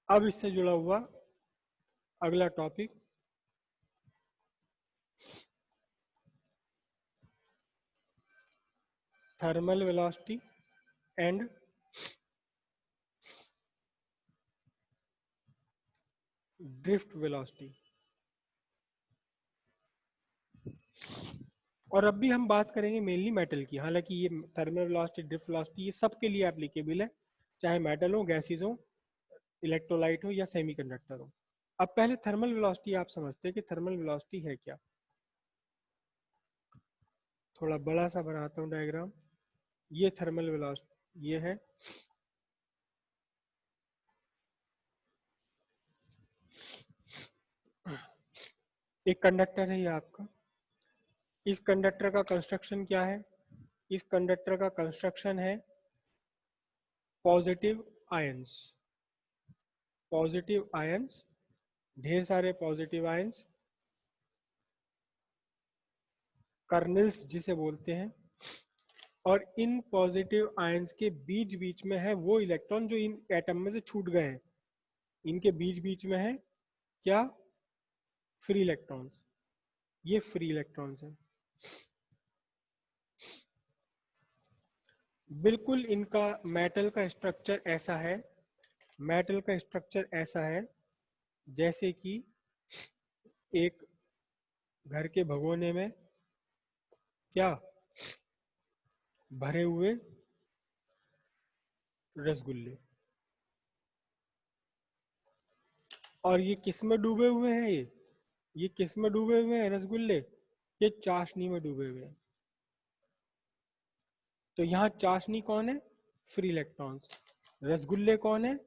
अब इससे जुड़ा हुआ अगला topic thermal velocity and drift velocity. और अब भी हम बात करेंगे मेनली मेटल की, हालांकि ये थर्मल वेलोसिटी, ड्रिफ्ट वेलोसिटी ये सब के लिए एप्लीकेबल है, चाहे मेटल हो, गैसेस हो, इलेक्ट्रोलाइट हो या सेमीकंडक्टर हो। अब पहले थर्मल वेलोसिटी आप समझते हैं कि थर्मल वेलोसिटी है क्या। थोड़ा बड़ा सा बनाता हूँ डायग्राम। ये थर्मल वेलोसिटी ये है, एक कंडक्टर है ये आपका। इस कंडक्टर का कंस्ट्रक्शन क्या है? इस कंडक्टर का कंस्ट्रक्शन है पॉजिटिव आयंस। पॉजिटिव आयंस, ढेर सारे पॉजिटिव आयंस, कर्नल्स जिसे बोलते हैं। और इन पॉजिटिव आयंस के बीच बीच में है वो इलेक्ट्रॉन जो इन एटम में से छूट गए हैं। इनके बीच बीच में है क्या? Free electrons. ये फ्री इलेक्ट्रॉन्स हैं। बिल्कुल इनका मेटल का स्ट्रक्चर ऐसा है, मेटल का स्ट्रक्चर ऐसा है जैसे कि एक घर के भगोने में क्या भरे हुए रसगुल्ले। और ये किस में डूबे हुए हैं? ये किस में डूबे हुए हैं रसगुल्ले? ये चाशनी में डूबे हुए हैं। तो यहाँ चाशनी कौन है? Free electrons. रसगुल्ले कौन है?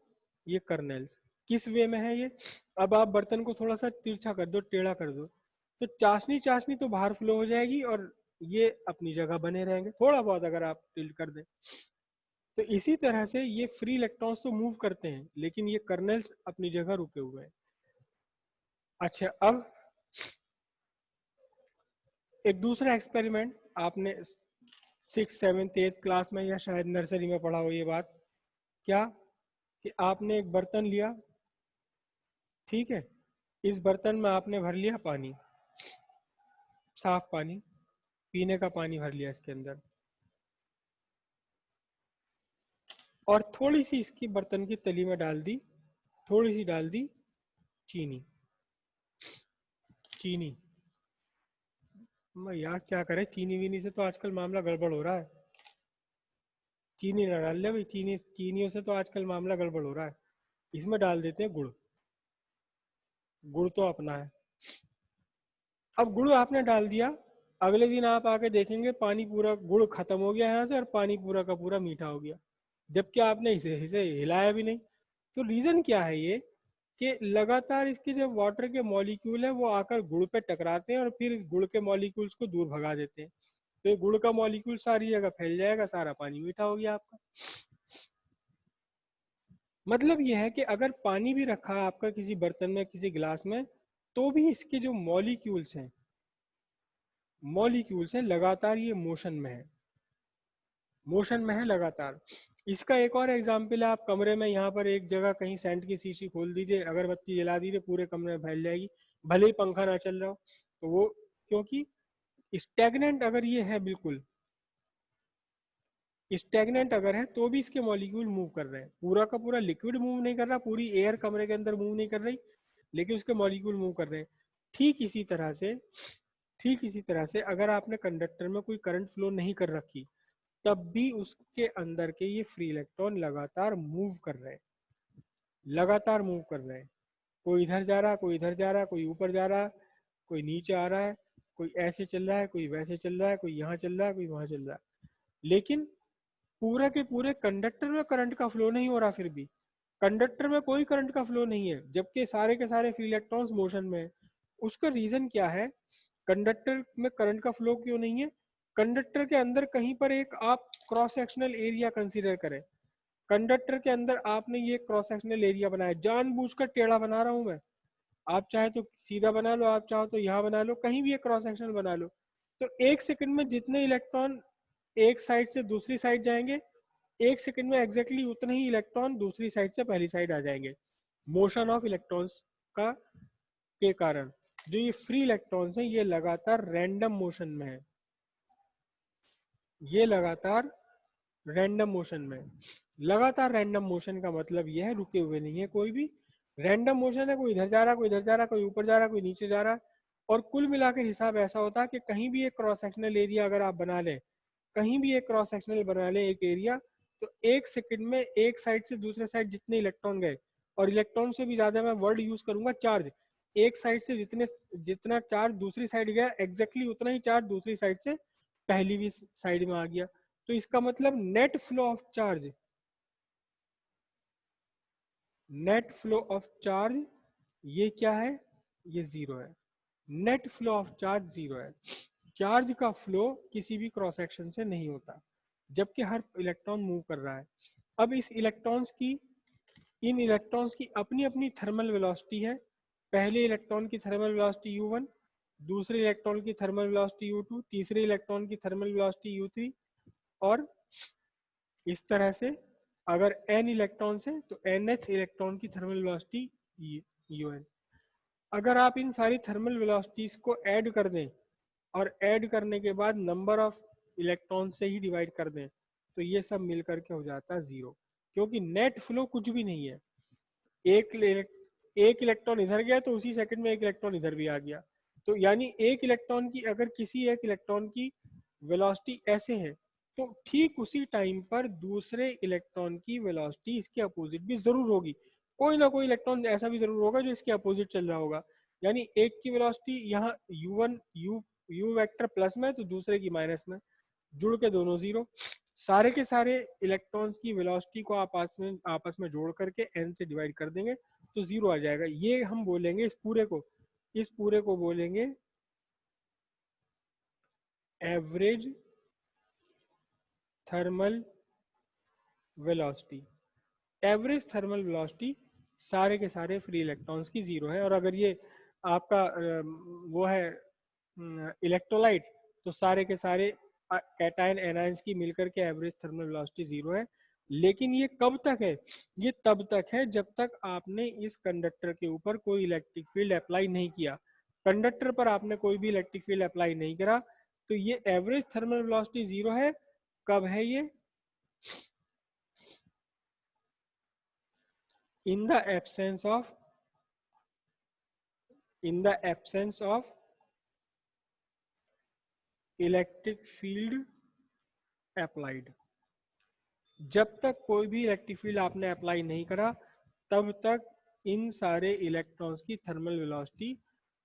ये कर्नेल्स। किस वे में है ये? अब आप बर्तन को थोड़ा सा तिरछा कर दो, टेढ़ा कर दो, तो चाशनी चाशनी तो बाहर फ्लो हो जाएगी और ये अपनी जगह बने रहेंगे, थोड़ा बहुत अगर आप टिल्ट कर दें। तो इसी तरह से ये फ्री इलेक्ट्रॉन्स तो मूव करते हैं, लेकिन ये कर्नेल्स अपनी जगह रुके हुए हैं। अच्छा, अब एक दूसरा एक्सपेरिमेंट आपने 6th 7th 8th क्लास में या शायद नर्सरी में पढ़ा हो ये बात। क्या कि आपने एक बर्तन लिया, ठीक है, इस बर्तन में आपने भर लिया पानी, साफ पानी, पीने का पानी भर लिया इसके अंदर, और थोड़ी सी इसकी बर्तन की तली में डाल दी, थोड़ी सी डाल दी चीनी। चीनी, मैं यार क्या करें, चीनी वीनी से तो आजकल मामला गड़बड़ हो रहा है। चीनी ना डाल ले भाई, चीनी चीनियों से तो आजकल मामला गड़बड़ हो रहा है। इसमें डाल देते हैं गुड़। गुड़ तो अपना है। अब गुड़ आपने डाल दिया, अगले दिन आप आके देखेंगे पानी पूरा, गुड़ खत्म हो गया यहाँ से और पानी पूरा का पूरा मीठा हो गया, जबकि आपने इसे इसे हिलाया भी नहीं। तो रीजन क्या है ये कि लगातार इसके जो वाटर के मॉलिक्यूल है वो आकर गुड़ पे टकराते हैं और फिर इस गुड़ के मॉलिक्यूल्स को दूर भगा देते हैं। तो ये गुड़ का मॉलिक्यूल सारी जगह फैल जाएगा, सारा पानी मीठा हो गया आपका। मतलब यह है कि अगर पानी भी रखा है आपका किसी बर्तन में, किसी गिलास में, तो भी इसके जो मॉलिक्यूल्स हैं, मॉलिक्यूल्स हैं लगातार ये मोशन में है, मोशन में है लगातार। इसका एक और एग्जाम्पल है, आप कमरे में यहाँ पर एक जगह कहीं सेंट की शीशी खोल दीजिए, अगरबत्ती जला दीजिए, पूरे कमरे में फैल जाएगी, भले ही पंखा ना चल रहा हो। तो वो क्योंकि स्टेगनेंट अगर ये है, बिल्कुल स्टेगनेंट अगर है, तो भी इसके मॉलिक्यूल मूव कर रहे हैं। पूरा का पूरा लिक्विड मूव नहीं कर रहा, पूरी एयर कमरे के अंदर मूव नहीं कर रही, लेकिन उसके मॉलिक्यूल मूव कर रहे हैं। ठीक इसी तरह से, ठीक इसी तरह से अगर आपने कंडक्टर में कोई करंट फ्लो नहीं कर रखी, तब भी उसके अंदर के ये फ्री इलेक्ट्रॉन लगातार मूव कर रहे हैं, लगातार मूव कर रहे हैं। कोई इधर जा रहा है, कोई इधर जा रहा है, कोई ऊपर जा रहा है, कोई नीचे आ रहा है, कोई ऐसे चल रहा है, कोई वैसे चल रहा है, कोई यहाँ चल रहा है, कोई वहां चल रहा है। लेकिन पूरे के पूरे कंडक्टर में करंट का फ्लो नहीं हो रहा, फिर भी कंडक्टर में कोई करंट का फ्लो नहीं है, जबकि सारे के सारे फ्री इलेक्ट्रॉन्स मोशन में है। उसका रीजन क्या है? कंडक्टर में करंट का फ्लो क्यों नहीं है? कंडक्टर के अंदर कहीं पर एक आप क्रॉस सेक्शनल एरिया कंसीडर करें। कंडक्टर के अंदर आपने ये क्रॉस सेक्शनल एरिया बनाया, जानबूझकर टेढ़ा बना रहा हूं मैं, आप चाहे तो सीधा बना लो, आप चाहो तो यहाँ बना लो, कहीं भी एक क्रॉस सेक्शन बना लो। तो एक सेकंड में जितने इलेक्ट्रॉन एक साइड से दूसरी साइड जाएंगे, एक सेकंड में एग्जैक्टली उतने ही इलेक्ट्रॉन दूसरी साइड से पहली साइड आ जाएंगे। मोशन ऑफ इलेक्ट्रॉन्स का के कारण जो ये फ्री इलेक्ट्रॉन्स हैं ये लगातार रैंडम मोशन में है, ये लगातार रैंडम मोशन में। लगातार रैंडम मोशन का मतलब यह है रुके हुए नहीं है, कोई भी रैंडम मोशन है, कोई इधर जा रहा, कोई इधर जा रहा, कोई ऊपर जा रहा, कोई नीचे जा रहा। और कुल मिलाकर हिसाब ऐसा होता है कि कहीं भी एक क्रॉस सेक्शनल एरिया अगर आप बना लें, कहीं भी एक क्रॉस सेक्शनल बना लें एक एरिया, तो एक सेकंड में एक साइड से दूसरे साइड जितने इलेक्ट्रॉन गए, और इलेक्ट्रॉन से भी ज्यादा मैं वर्ड यूज करूंगा चार्ज, एक साइड से जितना चार्ज दूसरी साइड गया एग्जैक्टली उतना ही चार्ज दूसरी साइड से पहली भी साइड में आ गया। तो इसका मतलब net flow of charge, net flow of charge ये क्या है, ये जीरो है। Net flow of charge zero है। चार्ज का फ्लो किसी भी क्रॉस सेक्शन से नहीं होता जबकि हर इलेक्ट्रॉन मूव कर रहा है। अब इस इलेक्ट्रॉन्स की, इन इलेक्ट्रॉन्स की अपनी अपनी थर्मल वेलोसिटी है। पहले इलेक्ट्रॉन की थर्मल वेलोसिटी u1, दूसरे इलेक्ट्रॉन की थर्मल वेलोसिटी u2, तीसरे इलेक्ट्रॉन की थर्मल वेलोसिटी u3, और इस तरह से अगर n इलेक्ट्रॉन्स है तो nth इलेक्ट्रॉन की थर्मल वेलोसिटी un। अगर आप इन सारी थर्मल वेलोसिटीज को ऐड कर दें और ऐड करने के बाद नंबर ऑफ इलेक्ट्रॉन से ही डिवाइड कर दें तो ये सब मिलकर के हो जाता है जीरो, क्योंकि नेट फ्लो कुछ भी नहीं है। एक इलेक्ट्रॉन इधर गया तो उसी सेकंड में एक इलेक्ट्रॉन इधर भी आ गया। तो यानी एक इलेक्ट्रॉन की, अगर किसी एक इलेक्ट्रॉन की वेलोसिटी ऐसे है तो ठीक उसी टाइम पर दूसरे इलेक्ट्रॉन की वेलोसिटी इसके अपोजिट भी जरूर होगी। कोई ना कोई इलेक्ट्रॉन ऐसा भी जरूर होगा जो इसके अपोजिट चल रहा होगा। यानी एक की वेलोसिटी यहाँ u1 u वेक्टर प्लस में तो दूसरे की माइनस में, जुड़ के दोनों जीरो। सारे के सारे इलेक्ट्रॉन्स की वेलोसिटी को आपस में जोड़ करके n से डिवाइड कर देंगे तो जीरो आ जाएगा। ये हम बोलेंगे इस पूरे को बोलेंगे average thermal velocity. Average thermal velocity सारे के सारे फ्री इलेक्ट्रॉन्स की जीरो है। और अगर ये आपका वो है इलेक्ट्रोलाइट तो सारे के सारे कैटायन एनायंस की मिलकर के एवरेज थर्मल वेलोसिटी जीरो है। लेकिन ये कब तक है, ये तब तक है जब तक आपने इस कंडक्टर के ऊपर कोई इलेक्ट्रिक फील्ड अप्लाई नहीं किया। कंडक्टर पर आपने कोई भी इलेक्ट्रिक फील्ड अप्लाई नहीं करा तो ये एवरेज थर्मल वेलोसिटी जीरो है। कब है ये, in the absence of in the absence of electric field applied. जब तक कोई भी इलेक्ट्रिक फील्ड आपने अप्लाई नहीं करा तब तक इन सारे इलेक्ट्रॉन्स की थर्मल वेलोसिटी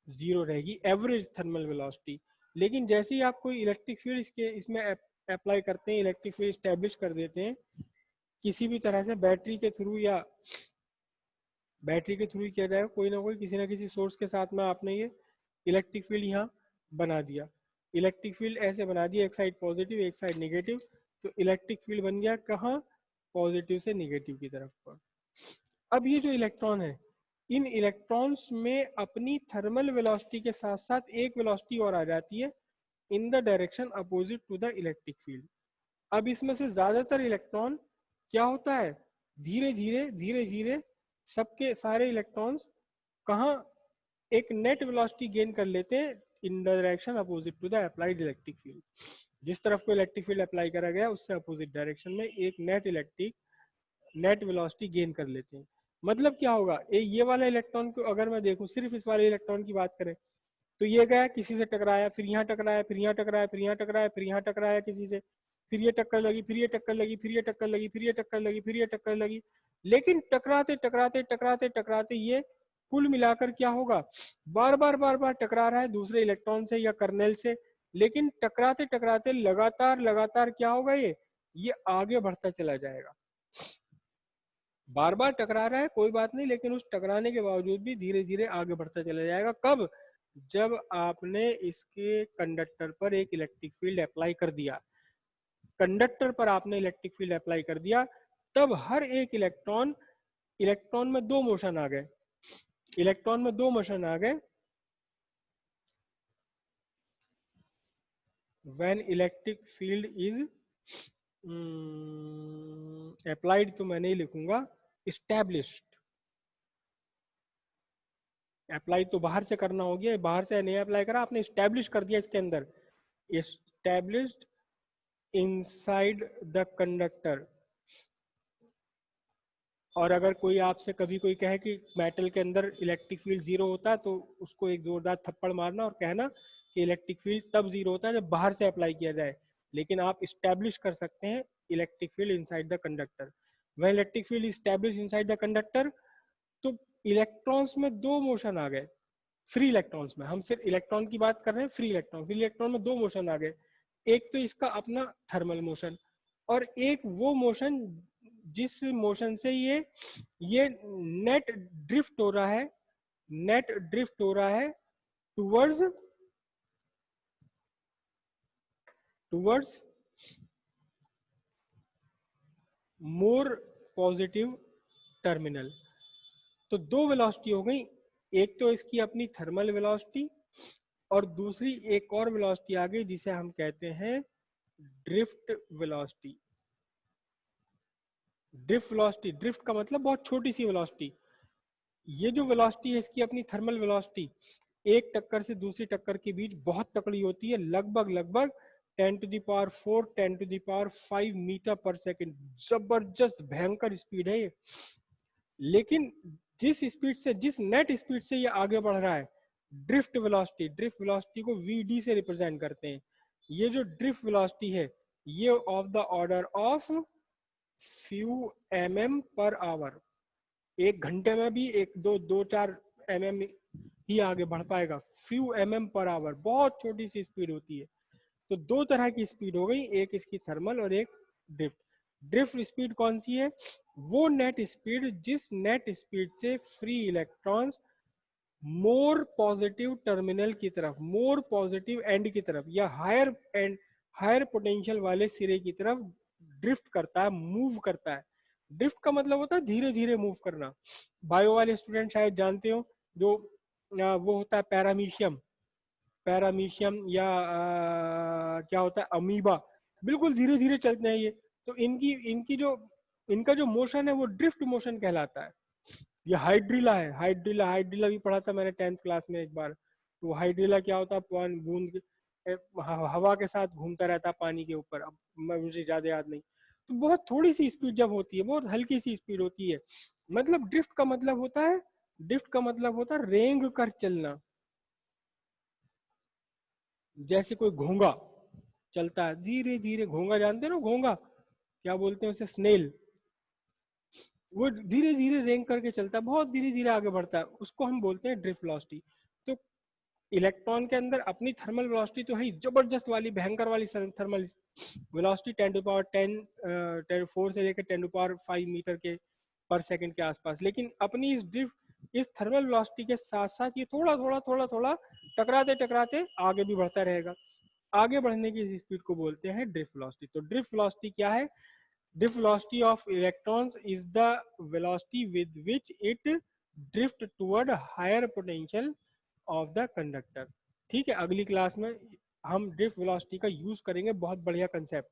जीरो रहेगी, एवरेज थर्मल वेलोसिटी। लेकिन जैसे ही आप कोई इलेक्ट्रिक फील्ड इसमें अप्लाई करते हैं, इलेक्ट्रिक फील्ड स्टैब्लिश कर देते हैं किसी भी तरह से, बैटरी के थ्रू या बैटरी के थ्रू ही किया जाएगा, कोई ना कोई किसी ना किसी सोर्स के साथ में आपने ये इलेक्ट्रिक फील्ड यहाँ बना दिया। इलेक्ट्रिक फील्ड ऐसे बना दिया, एक साइड पॉजिटिव एक साइड निगेटिव, तो इलेक्ट्रिक फील्ड बन गया कहाँ, पॉजिटिव से निगेटिव की तरफ पर। अब ये जो इलेक्ट्रॉन है, इन इलेक्ट्रॉन्स में अपनी थर्मल वेलोसिटी के साथ साथ एक वेलोसिटी और आ जाती है in the direction opposite to the electric field. अब इसमें से ज्यादातर इलेक्ट्रॉन क्या होता है, धीरे धीरे सबके सारे इलेक्ट्रॉन्स कहाँ एक नेट वेलोसिटी गेन कर लेते हैं in the direction opposite to the applied electric field. जिस तरफ को इलेक्ट्रिक फील्ड अप्लाई करा गया उससे अपोजिट डायरेक्शन में एक नेट वेलोसिटी गेन कर लेते हैं। मतलब क्या होगा, ये वाला इलेक्ट्रॉन को अगर मैं देखूं, सिर्फ इस वाले इलेक्ट्रॉन की बात करें तो ये गया किसी से टकराया, फिर यहाँ टकराया, फिर यहाँ टकराया, फिर यहाँ टकराया, फिर यहाँ टकराया किसी से, फिर ये टक्कर लगी, फिर ये टक्कर लगी, फिर ये टक्कर लगी, फिर ये टक्कर लगी, फिर ये टक्कर लगी। लेकिन टकराते टकराते टकराते टकराते ये कुल मिलाकर क्या होगा, बार बार टकरा रहा है दूसरे इलेक्ट्रॉन से या कर्नेल से, लेकिन टकराते टकराते लगातार लगातार क्या होगा, ये आगे बढ़ता चला जाएगा। बार बार टकरा रहा है कोई बात नहीं, लेकिन उस टकराने के बावजूद भी धीरे धीरे आगे बढ़ता चला जाएगा। कब, जब आपने इसके कंडक्टर पर एक इलेक्ट्रिक फील्ड अप्लाई कर दिया, कंडक्टर पर आपने इलेक्ट्रिक फील्ड अप्लाई कर दिया, तब हर एक इलेक्ट्रॉन में दो मोशन आ गए, इलेक्ट्रॉन में दो मोशन आ गए। When electric field is applied, तो मैं नहीं लिखूंगा, established अप्लाई तो बाहर से करना हो गया, बाहर से नहीं अप्लाई करा आपने, स्टैब्लिश कर दिया इसके अंदर, एस्टैब्लिश्ड इनसाइड द कंडक्टर। और अगर कोई आपसे कभी कोई कहे कि मेटल के अंदर इलेक्ट्रिक फील्ड जीरो होता है, तो उसको एक जोरदार थप्पड़ मारना और कहना कि इलेक्ट्रिक फील्ड तब जीरो होता है जब बाहर से अप्लाई किया जाए। लेकिन आप इस्टेब्लिश कर सकते हैं electric field inside the conductor. वह electric field establish inside the conductor, तो इलेक्ट्रॉन्स में दो मोशन आ गए। फ्री इलेक्ट्रॉन्स में, हम सिर्फ इलेक्ट्रॉन की बात कर रहे हैं, फ्री इलेक्ट्रॉन में दो मोशन आ गए। एक तो इसका अपना थर्मल मोशन, और एक वो मोशन जिस मोशन से ये नेट ड्रिफ्ट हो रहा है, नेट ड्रिफ्ट हो रहा है towards towards more positive terminal. तो दो वेलोसिटी हो गई, एक तो इसकी अपनी थर्मल वेलोसिटी, और दूसरी एक और वेलोसिटी आ गई जिसे हम कहते हैं drift velocity. Drift velocity, drift का मतलब बहुत छोटी सी वेलोसिटी। ये जो वेलोसिटी है इसकी अपनी थर्मल वेलोसिटी एक टक्कर से दूसरी टक्कर के बीच बहुत तकड़ी होती है, लगभग लगभग 10 to the power 4 10 to the power 5 metre per second. जबरदस्त भयंकर स्पीड है ये। लेकिन जिस स्पीड से, जिस नेट स्पीड से ये आगे बढ़ रहा है, ड्रिफ्ट वेलोसिटी, ड्रिफ्ट वेलोसिटी को वीडी से रिप्रेजेंट करते हैं। ये जो ड्रिफ्ट वेलोसिटी है ये of the order of few mm per hour. एक घंटे में भी एक दो दो चार mm ही आगे बढ़ पाएगा। फ्यू mm पर आवर, बहुत छोटी सी स्पीड होती है। तो दो तरह की स्पीड हो गई, एक इसकी थर्मल और एक ड्रिफ्ट। ड्रिफ्ट स्पीड कौन सी है? वो नेट स्पीड जिस नेट स्पीड से free electrons more positive terminal की तरफ, मोर पॉजिटिव एंड की तरफ, या हायर एंड, हायर पोटेंशियल वाले सिरे की तरफ ड्रिफ्ट करता है, मूव करता है। ड्रिफ्ट का मतलब होता है धीरे धीरे मूव करना। बायो वाले स्टूडेंट शायद जानते हो, जो वो होता है पैरामीशियम, पैरामीशियम या क्या होता है अमीबा, बिल्कुल धीरे धीरे चलते हैं ये। तो इनकी इनकी जो इनका जो मोशन है वो ड्रिफ्ट मोशन कहलाता है। ये हाइड्रिला है, हाइड्रिला, हाइड्रिला भी पढ़ा था मैंने 10th क्लास में एक बार। तो हाइड्रिला क्या होता है, बूंद हवा के साथ घूमता रहता है पानी के ऊपर। अब मुझे ज्यादा याद नहीं। तो बहुत थोड़ी सी स्पीड जब होती है, बहुत हल्की सी स्पीड होती है। मतलब ड्रिफ्ट का मतलब होता है, ड्रिफ्ट का मतलब होता है रेंग कर चलना। जैसे कोई घोंगा चलता है धीरे धीरे, घोंगा जानते हो ना, घोंगा क्या बोलते हैं उसे, स्नेल। वो धीरे धीरे रेंग करके चलता है, बहुत धीरे धीरे आगे बढ़ता है, उसको हम बोलते हैं ड्रिफ्ट वेलोसिटी। तो इलेक्ट्रॉन के अंदर अपनी थर्मल वेलोसिटी तो है जबरदस्त वाली, भयंकर वाली थर्मल वेलोसिटी 10 टू पावर 10 4 से लेकर 10 टू पावर 5 मीटर के पर सेकंड के आसपास। लेकिन अपनी इस ड्रिफ्ट, इस थर्मल वेलोसिटी के साथ साथ ये थोड़ा थोड़ा थोड़ा थोड़ा टकराते टकराते आगे भी बढ़ता रहेगा। आगे बढ़ने की इस स्पीड को बोलते हैं ड्रिफ्ट वेलोसिटी। तो ड्रिफ्ट वेलोसिटी क्या है? Drift velocity of electrons is the velocity with which it drift toward higher potential of the conductor. ठीक है, अगली क्लास में हम ड्रिफ्ट वेलोसिटी का यूज करेंगे, बहुत बढ़िया कंसेप्ट।